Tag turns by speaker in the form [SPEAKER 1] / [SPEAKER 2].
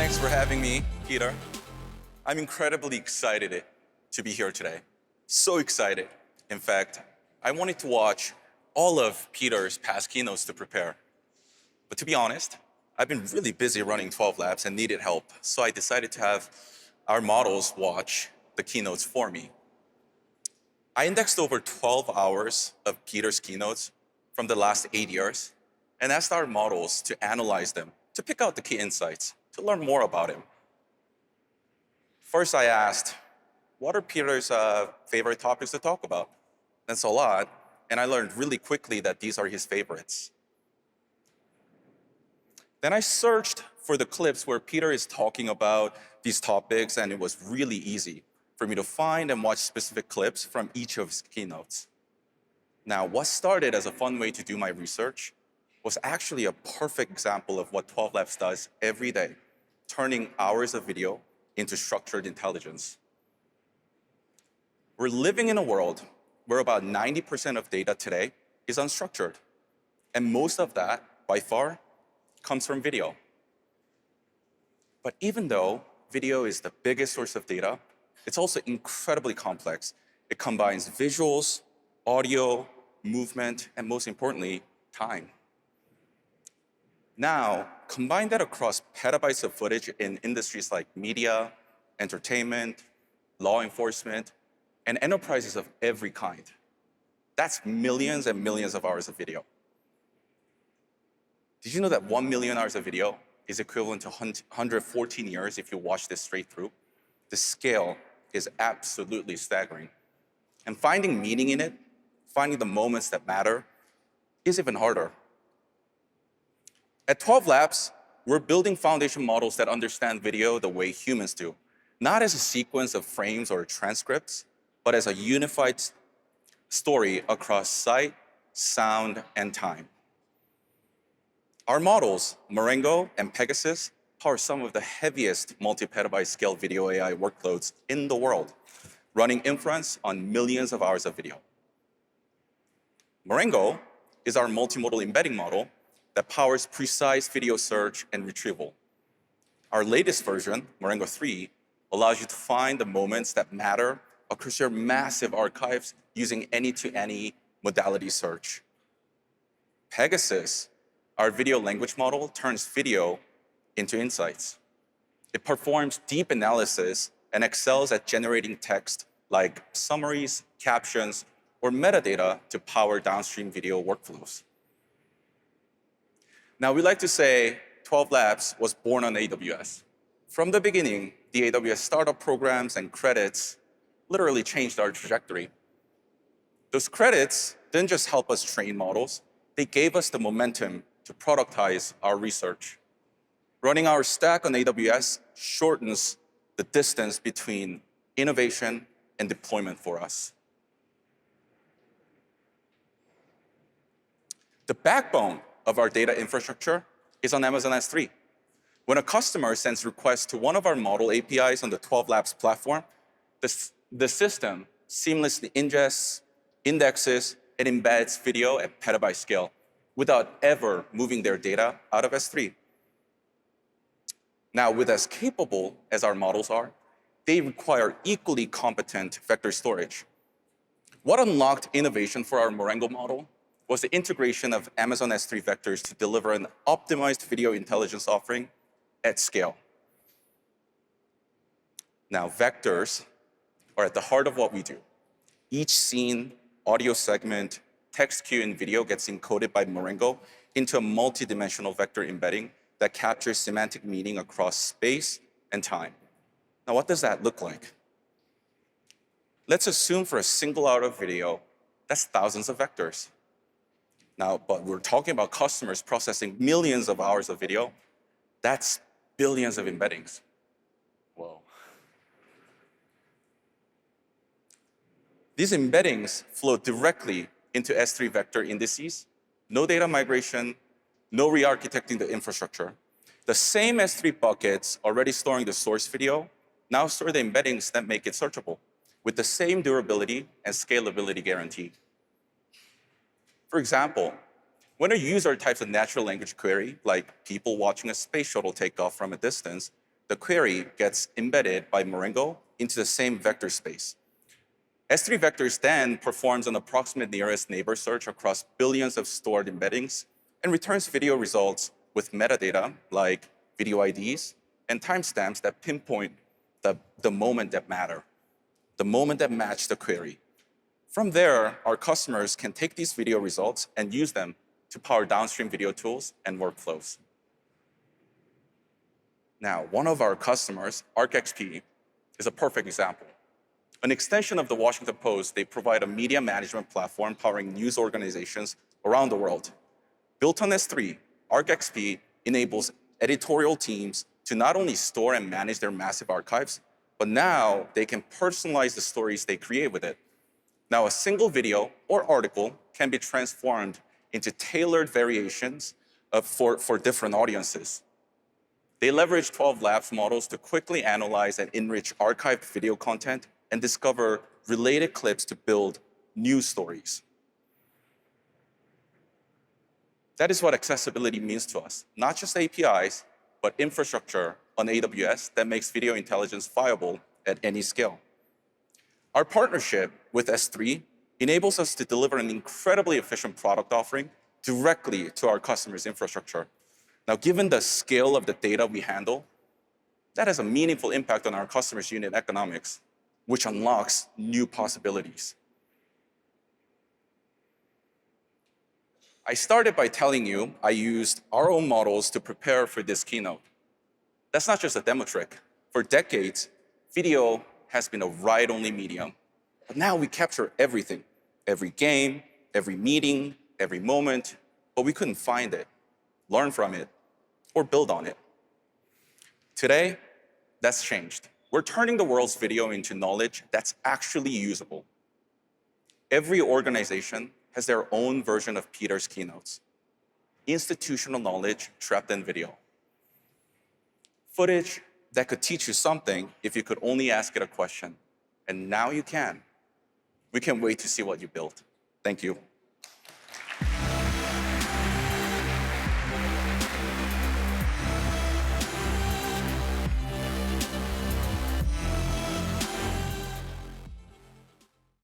[SPEAKER 1] Thanks for having me, Peter. I'm incredibly excited to be here today. So excited. In fact, I wanted to watch all of Peter's past keynotes to prepare. But to be honest, I've been really busy running 12Labs and needed help, so I decided to have our models watch the keynotes for me. I indexed over 12 hours of Peter's keynotes from the last 8 years and asked our models to analyze them, to pick out the key insights, to learn more about him. First, I asked, what are Peter's favorite topics to talk about? That's a lot, and I learned really quickly that these are his favorites. Then I searched for the clips where Peter is talking about these topics, and it was really easy for me to find and watch specific clips from each of his keynotes. Now, what started as a fun way to do my research was actually a perfect example of what 12Labs does every day, turning hours of video into structured intelligence. We're living in a world where about 90% of data today is unstructured, and most of that, by far, comes from video. But even though video is the biggest source of data, it's also incredibly complex. It combines visuals, audio, movement, and most importantly, time. Now, combine that across petabytes of footage in industries like media, entertainment, law enforcement, and enterprises of every kind. That's millions and millions of hours of video. Did you know that 1 million hours of video is equivalent to 114 years if you watch this straight through? The scale is absolutely staggering. And finding meaning in it, finding the moments that matter, is even harder. At 12Labs, we're building foundation models that understand video the way humans do, not as a sequence of frames or transcripts, but as a unified story across sight, sound, and time. Our models, Marengo and Pegasus, power some of the heaviest multi-petabyte scale video AI workloads in the world, running inference on millions of hours of video. Marengo is our multimodal embedding model that powers precise video search and retrieval. Our latest version, Marengo 3, allows you to find the moments that matter across your massive archives using any-to-any modality search. Pegasus, our video language model, turns video into insights. It performs deep analysis and excels at generating text like summaries, captions, or metadata to power downstream video workflows. Now, we like to say 12Labs was born on AWS. From the beginning, the AWS startup programs and credits literally changed our trajectory. Those credits didn't just help us train models, they gave us the momentum to productize our research. Running our stack on AWS shortens the distance between innovation and deployment for us. The backbone of our data infrastructure is on Amazon S3. When a customer sends requests to one of our model APIs on the 12Labs platform, the system seamlessly ingests, indexes, and embeds video at petabyte scale without ever moving their data out of S3. Now, with as capable as our models are, they require equally competent vector storage. What unlocked innovation for our Marengo model was the integration of Amazon S3 vectors to deliver an optimized video intelligence offering at scale. Now, vectors are at the heart of what we do. Each scene, audio segment, text cue, and video gets encoded by Marengo into a multi-dimensional vector embedding that captures semantic meaning across space and time. Now, what does that look like? Let's assume for a single hour of video, that's thousands of vectors. Now, but we're talking about customers processing millions of hours of video. That's billions of embeddings. Whoa. These embeddings flow directly into S3 vector indices, no data migration, no re-architecting the infrastructure. The same S3 buckets already storing the source video now store the embeddings that make it searchable with the same durability and scalability guarantee. For example, when a user types a natural language query, like people watching a space shuttle take off from a distance, the query gets embedded by Marengo into the same vector space. S3 vectors then performs an approximate nearest neighbor search across billions of stored embeddings and returns video results with metadata like video IDs and timestamps that pinpoint the moment that matter, the moment that match the query. From there, our customers can take these video results and use them to power downstream video tools and workflows. Now, one of our customers, ARXP, is a perfect example. An extension of the Washington Post, they provide a media management platform powering news organizations around the world. Built on S3, ARXP enables editorial teams to not only store and manage their massive archives, but now they can personalize the stories they create with it. Now, a single video or article can be transformed into tailored variations for different audiences. They leverage TwelveLabs models to quickly analyze and enrich archived video content and discover related clips to build new stories. That is what accessibility means to us. Not just APIs, but infrastructure on AWS that makes video intelligence viable at any scale. Our partnership with S3 enables us to deliver an incredibly efficient product offering directly to our customers' infrastructure. Now, given the scale of the data we handle, that has a meaningful impact on our customers' unit economics, which unlocks new possibilities. I started by telling you I used our own models to prepare for this keynote. That's not just a demo trick. For decades, video has been a write-only medium, but now we capture everything, every game, every meeting, every moment, but we couldn't find it, learn from it, or build on it. Today, that's changed. We're turning the world's video into knowledge that's actually usable. Every organization has their own version of Peter's keynotes. Institutional knowledge trapped in video. Footage that could teach you something if you could only ask it a question. And now you can. We can't wait to see what you built. Thank you.